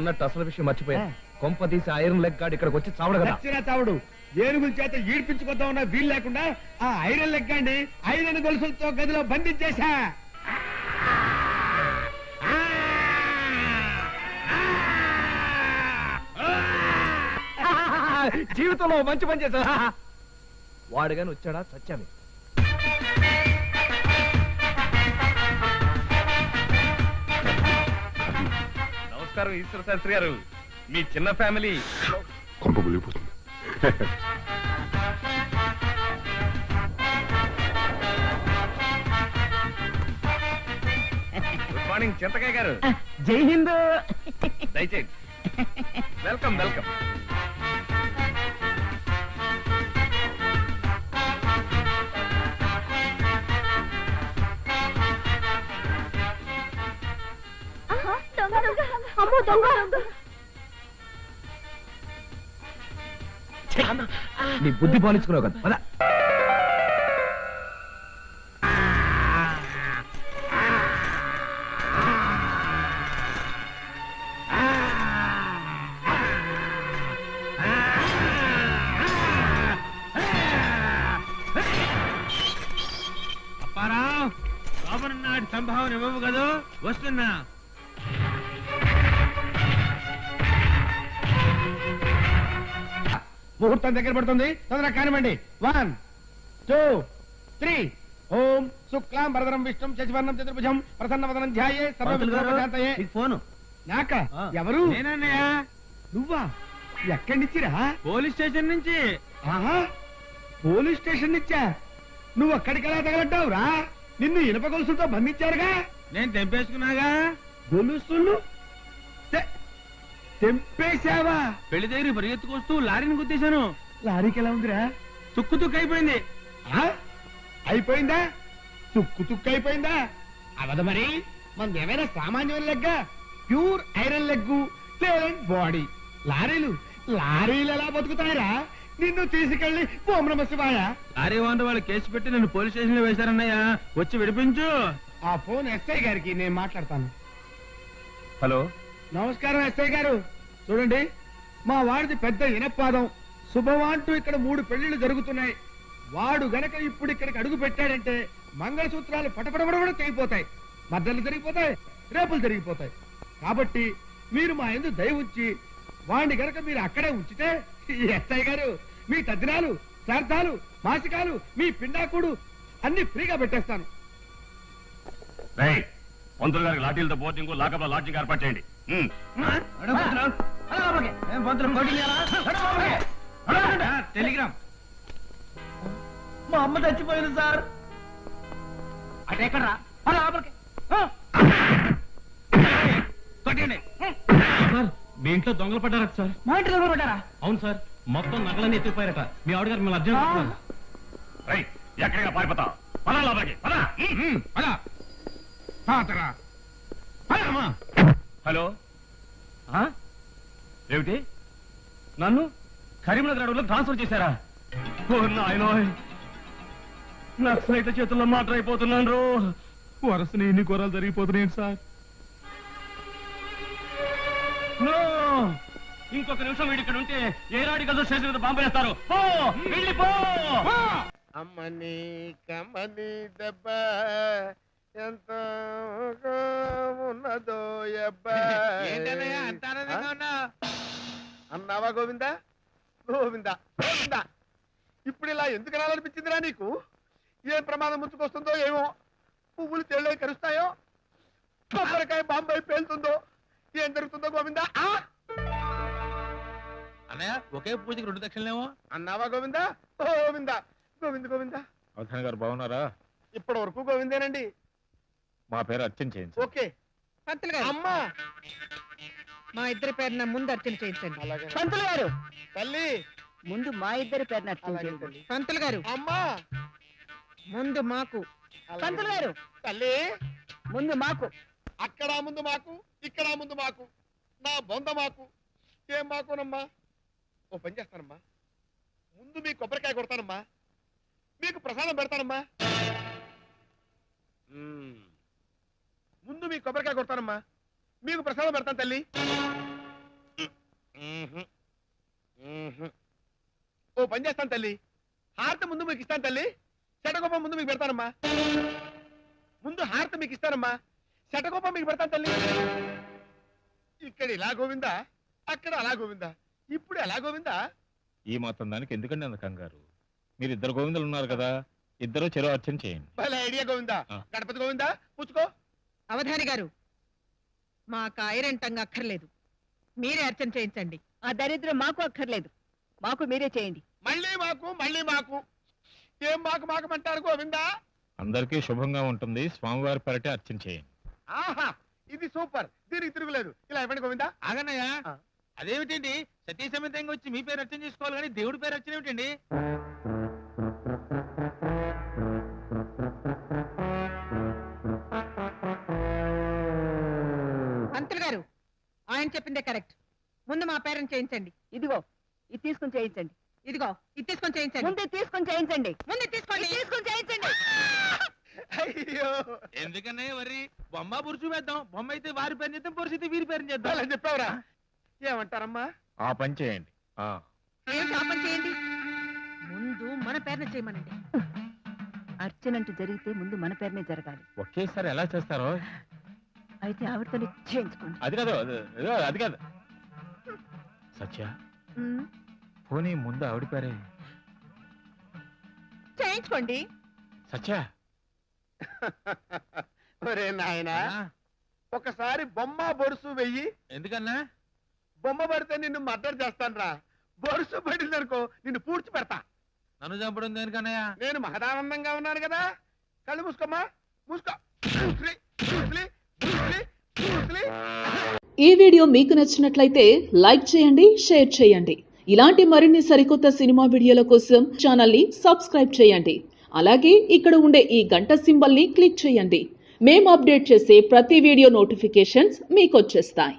అన్నట్టు అసలు విషయం మర్చిపోయా. కొంప తీసి ఐరన్ లెగ్ గార్డ్ ఇక్కడికి వచ్చి చావడు కదా. చావడు. ఏనుగుల చేత ఈడ్పించుకొద్దాం ఉన్న వీలు లేకుండా ఆ ఐరన్ లెగ్ గార్డ్ని ఐరన్ గొలుసులతో గదిలో బంధించేశా. జీవితంలో మంచి పని చేశా. వాడుగాని వచ్చాడా సత్యామి. నమస్కారం ఈశ్వర శాస్త్రి గారు. మీ చిన్న ఫ్యామిలీ కొంపబలిపోతుంది. గుడ్ మార్నింగ్ చింతకాయ గారు. జై హింద్. దయచేయండి. Welcome welcome. నీ బుద్ధి పాలించుకున్నావు కదా పద. అప్పారావు, లోపల నాటి సంభావన ఇవ్వవు కదా, వస్తున్నా. ముహూర్తం దగ్గర పడుతుంది, తొందరగా కానివ్వండి. 1 2 3. ఓం శుక్లాం వరదరం విష్ణుం శశివర్ణం చతుర్భుజం ప్రసన్నవదనం ధ్యాయే సర్వవిఘ్నోపశాంతయే. ఫోను నాక ఎవరు? నేనన్నయ్య. నువ్వా? ఎక్కడి నుంచిరా? పోలీస్ స్టేషన్ నుంచి. ఆహా, పోలీస్ స్టేషన్ నుంచా? నువ్వు అక్కడికి ఎలా తగలడ్డావురా? నిన్ను ఇనుప గొలుసులతో బంధించారుగా. నేను తెంపేసుకున్నాగా. గొలుసులు తెంపేశావా? పెళ్లి దగ్గర పరిగెత్తుకొస్తూ లారీని గుద్దేశాను. లారీకి ఎలా ఉందిరా? తుక్కు తుక్కు అయిపోయింది. అయిపోయిందా? తుక్కు తుక్కు అయిపోయిందా? అవదు మరి. మనది ఏమైనా సామాన్యమైన లెగ్గా? Pure iron leg, talent body. లారీలు ఎలా బతుకుతాయరా? నిన్ను తీసుకెళ్లి ఓం నమః శివాయ. లారీ ఓనర్ వాళ్ళు కేసు పెట్టి నన్ను పోలీస్ స్టేషన్ లో వేశారన్నయ్య. వచ్చి విడిపించు. ఆ ఫోన్ ఎస్ఐ గారికి నేను మాట్లాడతాను. హలో, నమస్కారం ఎస్ఐ గారు. చూడండి, మా వాడిది పెద్ద ఇనపాదం. శుభవాంటూ ఇక్కడ 3 పెళ్లిళ్లు జరుగుతున్నాయి. వాడు గనక ఇప్పుడు ఇక్కడికి అడుగు పెట్టాడంటే మంగళసూత్రాలు పటపడబడ తెగిపోతాయి, మద్దలు జరిగిపోతాయి, రేపులు జరిగిపోతాయి. కాబట్టి మీరు మా యందు దయ ఉంచి వాడిని గనక మీరు అక్కడే ఉంచితే ఎస్ఐ గారు మీ తద్దినాలు, శ్రార్థాలు, మాసికాలు, మీ పిండాకుడు అన్ని ఫ్రీగా పెట్టేస్తాను. పంతులు గారికి లాఠీలతో బోర్డింగ్, లాకప్ లాడ్జింగ్ ఏర్పాటు చేయండి. టెలిగ్రామ్. మా అమ్మ చచ్చిపోయింది సార్. అంటే ఎక్కడరా? మీ ఇంట్లో దొంగలు పడ్డారట సార్. మా ఇంట్లో ఎవరు పడ్డారా? అవును సార్, మొత్తం నగలన్నీ ఎత్తిపోయారట. మీ ఆవిడ గారు మిమ్మల్ని అర్జెంట్. ఎక్కడిగా పారిపోతా? పదా లోపలికి పదా. హలో. ఏమిటి, నన్ను కరీంనగర్ అడవులకు ట్రాన్స్ఫర్ చేశారా? ఆయన నక్సలైట్ల చేతుల్లో మాటర్ అయిపోతున్నాను. వరుసని ఎన్ని ఘోరాలు జరిగిపోతున్నాయి సార్. ఇంకొక నిమిషం వీడి ఇక్కడ ఉంటే ఏరాడి కలిసి స్టేషన్ మీద బాంబు వేస్తారు. వెళ్ళిపో. అమ్మని కమ్మని దెబ్బ ఎంత ఉన్నదో అన్నావా గోవిందా? గోవిందా గోవిందా. ఇప్పుడు ఇలా ఎందుకు అనిపించిందిరా నీకు? ఏం ప్రమాదం ముంచుకొస్తుందో ఏమో. పువ్వులు తేళ్ళై కరుస్తాయో, కొబ్బరికాయ బాంబై పేలుతుందో, ఏం జరుగుతుందో గోవిందా. అన్నయ్య, ఒకే పూజకి 2 దక్షిణలేమో అన్నావా గోవిందా? గోవిందా గోవింద గోవిందా. అవధాని గారు బాగున్నారా? ఇప్పటి వరకు గోవిందేనండి. మా పేరు అర్చన చేయండి. ఓకే. పంతులు గారు, అమ్మా, మా ఇద్దరి పేరున ముందు అర్చన చేయించండి. అలాగే. పంతులు గారు, తల్లి ముందు మా ఇద్దరి పేరున అర్చన అలాగే చేయండి. తల్లి. పంతులు గారు, అమ్మా, ముందు మాకు. అలాగే. పంతులు గారు, తల్లి ముందు మాకు. అక్కడ ముందు మాకు, ఇక్కడ ముందు మాకు, నా బొంద మాకు. ఏం మాకునమ్మా? ఓ పని చేస్తానమ్మా, ముందు మీ కొబ్బరికాయ కొడతానమ్మా, మీకు ప్రసాదం పెడతానమ్మా. ముందు మీ కొబ్బరికాయ కొడతానమ్మా, మీకు ప్రసాదం పెడతాను తల్లి. ఓ పని చేస్తాను తల్లి, హారతి ముందు మీకు ఇస్తాను తల్లి, శటకోపం ముందు మీకు పెడతానమ్మా. ముందు హారతి మీకు ఇస్తానమ్మా, శటకోపం మీకు పెడతాను తల్లి. ఇక్కడ ఇలా గోవిందా, అక్కడ అలా గోవిందా, ఇప్పుడు ఎలా గోవిందా? ఈ మాత్రం దానికి ఎందుకండి అంత కంగారు? మీరు ఇద్దరు గోవిందలు ఉన్నారు కదా, ఇద్దరు చెరో అర్చన చేయండి. భలే ఐడియా గోవిందా. గణపతి గోవిందా పుచ్చుకో. అవధాని గారు, మాకు ఐరంటంగా అక్కర్లేదు, మీరే అర్చన చేయించండి. ఆ దరిద్రం మాకు అక్కర్లేదు, మాకు మీరే చేయండి. మళ్ళీ మాకు ఏం మాకమంటారు గోవిందా? అందరికీ శుభంగా ఉంటుంది, స్వామివారి పెరటే అర్చన చేయండి. ఆహా, ఇది సూపర్, దీనికి తిరుగులేదు. ఇలా ఇవ్వండి గోవిందా. ఆగన్నయ్య, అదేమిటండి సతీ సమేతంగా వచ్చి మీ పేరు అర్చన చేసుకోవాలి కానీ దేవుడి పేరు అర్చన ఏమిటండి? పంతులు గారు, ఆయన చెప్పిందే కరెక్ట్. ముందు మా పేరెంట్ చేయించండి. ఇదిగో ఇది తీసుకుని చేయించండి. ఇదిగో ఇది తీసుకొని చేయించండి. ముందే తీసుకుని చేయించండి. ముందు తీసుకోండి. తీసుకుని చేయించండి. అయ్యో, ఎందుకన్నయ్య వరి, బొమ్మ పురుషు వేద్దాం. బొమ్మ అయితే వారి పేరు చేద్దాం, పురుషు అయితే వీరి పేరు చేద్దాం. అలా చెప్పావురా. ఏమంటారమ్మా? ఆ పని చేయండి. ఏం పాపం చేయండి, ముందు మన పేరున చేయమనండి. అర్చనంటూ జరిగితే ముందు మన పేరునే జరగాలి. ఒకేసారి ఎలా చేస్తారో? అయితే ఆవిడతోనే చేయించుకోండి. అది కాదు, అది కాదు. సత్య, ఉమ్, పోనీ ముందు ఆవిడ పేరే. చేయించుకోండి. సత్య, ఒరే నాయనా, ఒకసారి బొమ్మ బొరుసు వెయ్యి. ఎందుకన్నా? బొమ్మ పడితే నిన్ను మర్డర్ చేస్తాను రా. బొరుసు పడిందనుకో నిన్ను పూడ్చి పెడతా. నన్ను చంపడం దేనికన్నయ్య? నేను మహదానందంగా ఉన్నాను కదా. కళ్ళు మూసుకోమ్మా, మూసుకో. Bruce Lee, Bruce Lee, Bruce Lee, Bruce Lee. ఈ వీడియో మీకు నచ్చినట్లయితే లైక్ చేయండి, షేర్ చేయండి. ఇలాంటి మరిన్ని సరికొత్త సినిమా వీడియోల కోసం ఛానల్ని సబ్స్క్రైబ్ చేయండి. అలాగే ఇక్కడ ఉండే ఈ గంట సింబల్ని క్లిక్ చేయండి. మేము అప్డేట్ చేసే ప్రతి వీడియో నోటిఫికేషన్స్ మీకు వచ్చేస్తాయి.